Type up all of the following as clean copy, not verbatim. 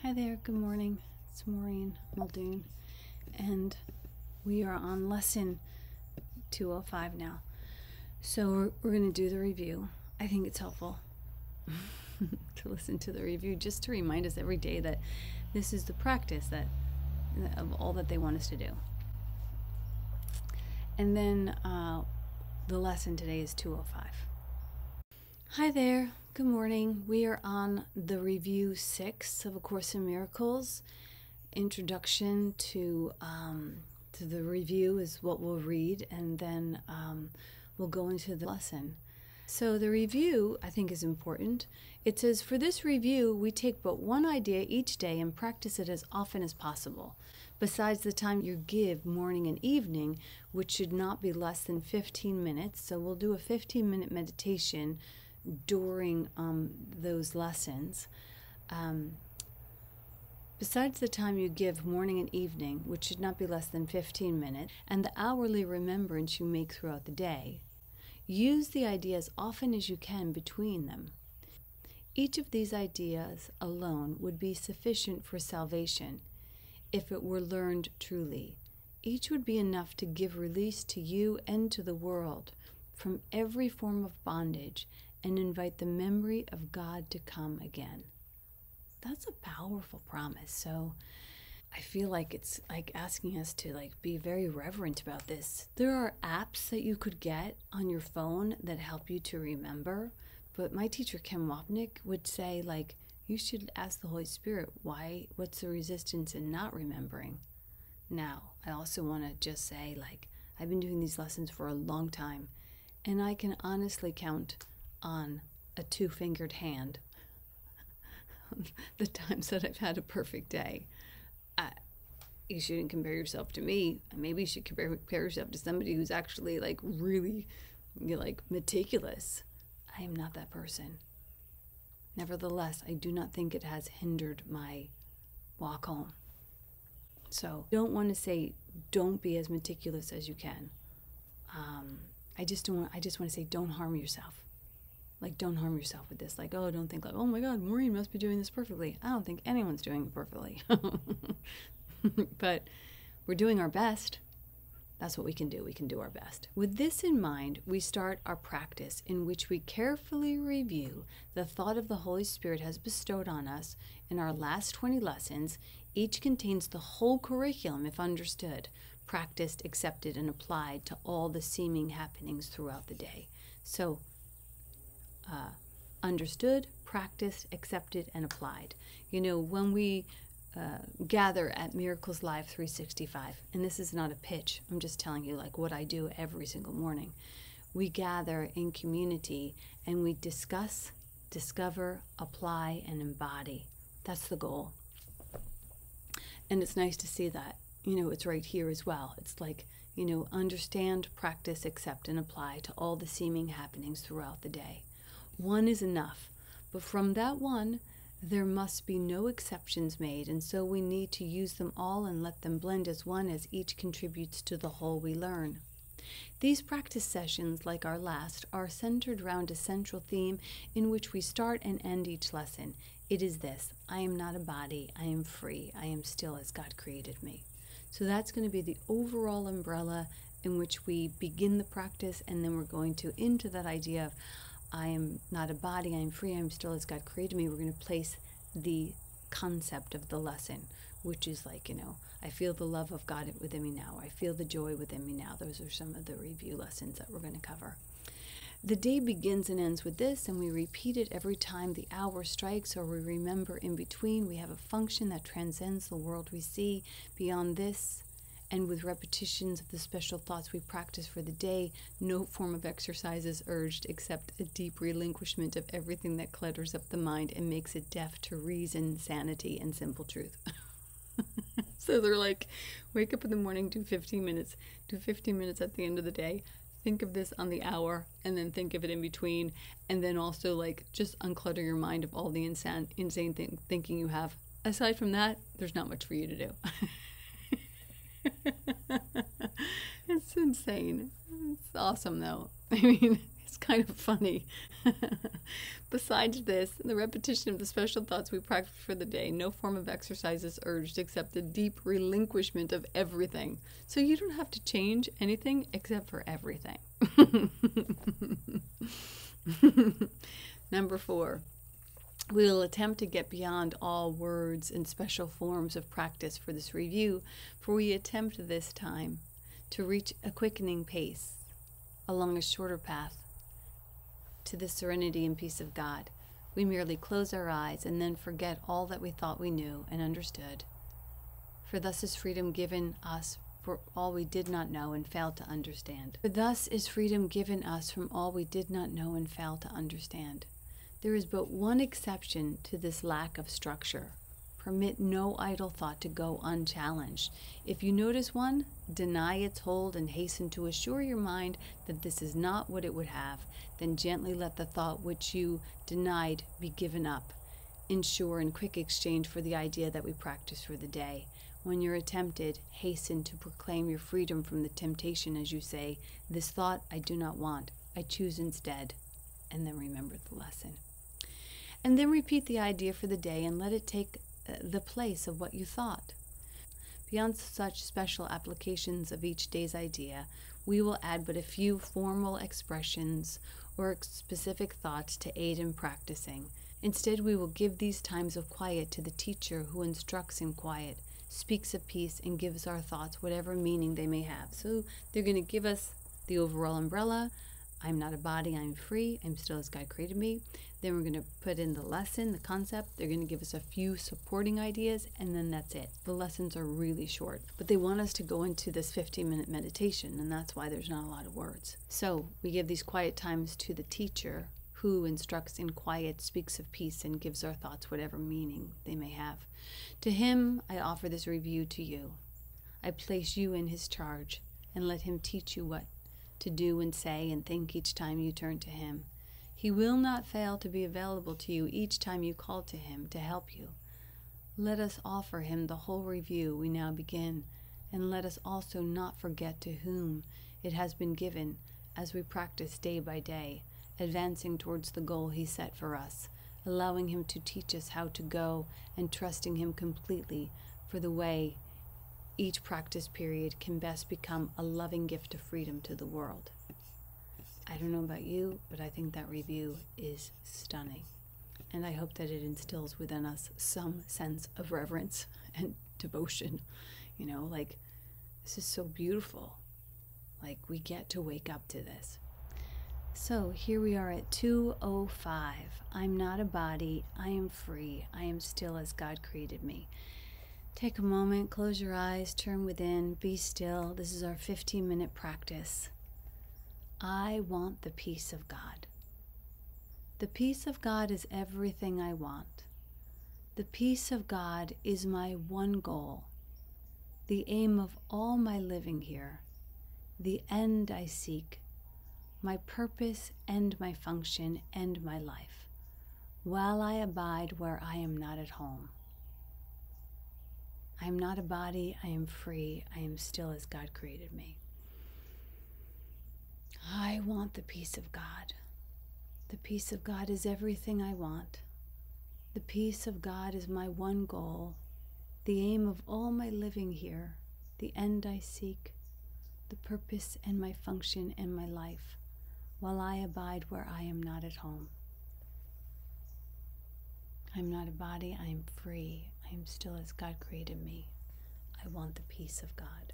Hi there, good morning. It's Maureen, Muldoon, and we are on lesson 205 now. So we're going to do the review. I think it's helpful to listen to the review just to remind us every day that this is the practice of all that they want us to do. And then the lesson today is 205. Hi there. Good morning. We are on the review 6 of A Course in Miracles. Introduction to the review is what we'll read, and then we'll go into the lesson. So the review, I think, is important. It says, for this review, we take but one idea each day and practice it as often as possible. Besides the time you give morning and evening, which should not be less than 15 minutes. So we'll do a 15-minute meditation during those lessons. Besides the time you give morning and evening, which should not be less than 15 minutes, and the hourly remembrance you make throughout the day, use the idea as often as you can between them. Each of these ideas alone would be sufficient for salvation if it were learned truly. Each would be enough to give release to you and to the world from every form of bondage and invite the memory of God to come again. That's a powerful promise. So I feel like it's like asking us to be very reverent about this. There are apps that you could get on your phone that help you to remember, but my teacher Ken Wapnick would say you should ask the Holy Spirit what's the resistance in not remembering. Now, I also want to just say I've been doing these lessons for a long time, and I can honestly count on a two-fingered hand the times that I've had a perfect day. You shouldn't compare yourself to me. Maybe you should compare yourself to somebody who's actually really meticulous. I am not that person. Nevertheless, I do not think it has hindered my walk home. So don't want to say don't be as meticulous as you can. I just want to say don't harm yourself. Don't harm yourself with this. Don't think oh my God, Maureen must be doing this perfectly. I don't think anyone's doing it perfectly. But we're doing our best. That's what we can do. We can do our best. With this in mind, we start our practice in which we carefully review the thought of the Holy Spirit has bestowed on us in our last 20 lessons. Each contains the whole curriculum, if understood, practiced, accepted, and applied to all the seeming happenings throughout the day. So, understood, practiced, accepted, and applied. When we gather at Miracles Live 365, and this is not a pitch, I'm just telling you what I do every single morning. We gather in community and we discuss, discover, apply, and embody. That's the goal. And it's nice to see that. It's right here as well. It's understand, practice, accept, and apply to all the seeming happenings throughout the day. One is enough, but from that one, there must be no exceptions made, and so we need to use them all and let them blend as one as each contributes to the whole we learn. These practice sessions, like our last, are centered around a central theme in which we start and end each lesson. It is this: I am not a body, I am free, I am still as God created me. So that's going to be the overall umbrella in which we begin the practice, and then we're going to into that idea of I am not a body, I am free, I am still as God created me. We're going to place the concept of the lesson, which is I feel the love of God within me now. I feel the joy within me now. Those are some of the review lessons that we're going to cover. The day begins and ends with this, and we repeat it every time the hour strikes or we remember in between. We have a function that transcends the world we see. Beyond this, and with repetitions of the special thoughts we practice for the day, no form of exercise is urged except a deep relinquishment of everything that clutters up the mind and makes it deaf to reason, sanity, and simple truth. So they're wake up in the morning, do 15 minutes, do 15 minutes at the end of the day, think of this on the hour, and then think of it in between, and then also just unclutter your mind of all the insane thinking you have. Aside from that, there's not much for you to do. It's insane. It's awesome though. It's It's kind of funny. Besides this, the repetition of the special thoughts we practice for the day, no form of exercise is urged except the deep relinquishment of everything. So you don't have to change anything except for everything. Number 4. We will attempt to get beyond all words and special forms of practice for this review, for we attempt this time to reach a quickening pace along a shorter path to the serenity and peace of God. We merely close our eyes and then forget all that we thought we knew and understood. For thus is freedom given us for all we did not know and failed to understand. For thus is freedom given us from all we did not know and failed to understand. There is but one exception to this lack of structure. Permit no idle thought to go unchallenged. If you notice one, deny its hold and hasten to assure your mind that this is not what it would have. Then gently let the thought which you denied be given up, in sure and quick exchange for the idea that we practice for the day. When you're tempted, hasten to proclaim your freedom from the temptation as you say, "This thought I do not want. I choose instead." And then remember the lesson. And then repeat the idea for the day and let it take the place of what you thought. Beyond such special applications of each day's idea, we will add but a few formal expressions or specific thoughts to aid in practicing. Instead, we will give these times of quiet to the teacher who instructs in quiet, speaks of peace, and gives our thoughts whatever meaning they may have. So they're going to give us the overall umbrella. I'm not a body, I'm free, I'm still as God created me. Then we're going to put in the lesson, the concept. They're going to give us a few supporting ideas, and then that's it. The lessons are really short, but they want us to go into this 15-minute meditation, and that's why there's not a lot of words. So we give these quiet times to the teacher who instructs in quiet, speaks of peace, and gives our thoughts whatever meaning they may have. To him I offer this review to you. I place you in his charge, and let him teach you what to do and say and think each time you turn to him. He will not fail to be available to you each time you call to him to help you. Let us offer him the whole review we now begin, and let us also not forget to whom it has been given as we practice day by day, advancing towards the goal he set for us, allowing him to teach us how to go and trusting him completely for the way each practice period can best become a loving gift of freedom to the world. I don't know about you, but I think that review is stunning. And I hope that it instills within us some sense of reverence and devotion. You know, like, this is so beautiful. Like, we get to wake up to this. So here we are at 2:05. I'm not a body. I am free. I am still as God created me. Take a moment, close your eyes, turn within, be still. This is our 15-minute practice. I want the peace of God. The peace of God is everything I want. The peace of God is my one goal, the aim of all my living here, the end I seek, my purpose and my function and my life, while I abide where I am not at home. I am not a body, I am free, I am still as God created me. I want the peace of God. The peace of God is everything I want. The peace of God is my one goal, the aim of all my living here, the end I seek, the purpose and my function and my life, while I abide where I am not at home. I am not a body, I am free, I am still as God created me. I want the peace of God.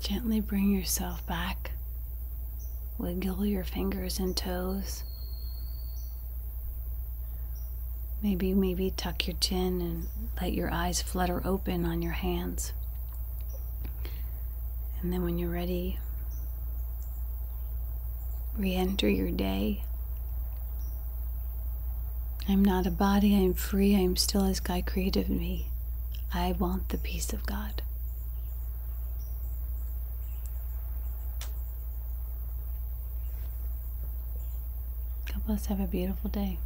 Gently bring yourself back. Wiggle your fingers and toes. Maybe tuck your chin and let your eyes flutter open on your hands. And then when you're ready, re-enter your day. I'm not a body, I am free, I am still as God created me. I want the peace of God. God bless, have a beautiful day.